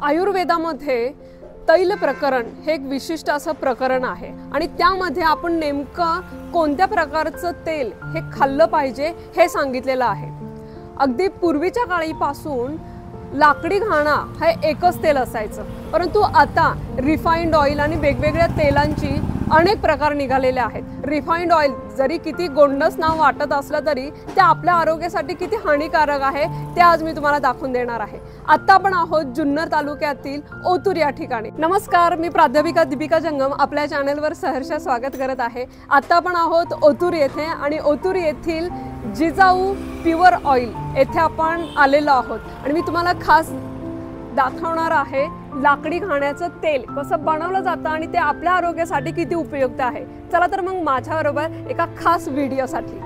आयुर्वेदामध्ये तैल प्रकरण हे एक विशिष्ट असं प्रकरण आहे आणि त्यामध्ये आपण नेमकं कोणत्या प्रकारचं तेल हे खाल्लं पाहिजे हे सांगितलेलं आहे। अगदी पूर्वीच्या काळीपासून लाकडी घाणा हे एकच तेल असायचं, परंतु आता रिफाइंड ऑइल आणि वेगवेगळ्या तेलांची अनेक प्रकार निघालेले आहेत। रिफाइंड ऑइल जरी किती गोंडस नाव वाटत असलं तरी ते आपल्या आरोग्यासाठी किती हानिकारक आहे ते आज मी तुम्हाला दाखवून देणार आहे। आता आपण आहोत जुन्नर तालुक्यातील ओतूर या ठिकाणी। नमस्कार, मी प्राध्यापिका दीपिका जंगम आपल्या चॅनलवर सहर्ष स्वागत करत आहे। आता आपण आहोत ओतूर येथे आणि ओतूर येथील जिजाऊ प्युअर ऑइल येथे आपण आलेलो आहोत आणि मी तुम्हाला खास दाखवणार आहे लाकडी घाण्याचं तेल कसं बनवलं जातं आणि ते आपल्या आरोग्यासाठी किती उपयुक्त आहे। चला तर मग माझ्याबरोबर एका खास व्हिडिओसाठी।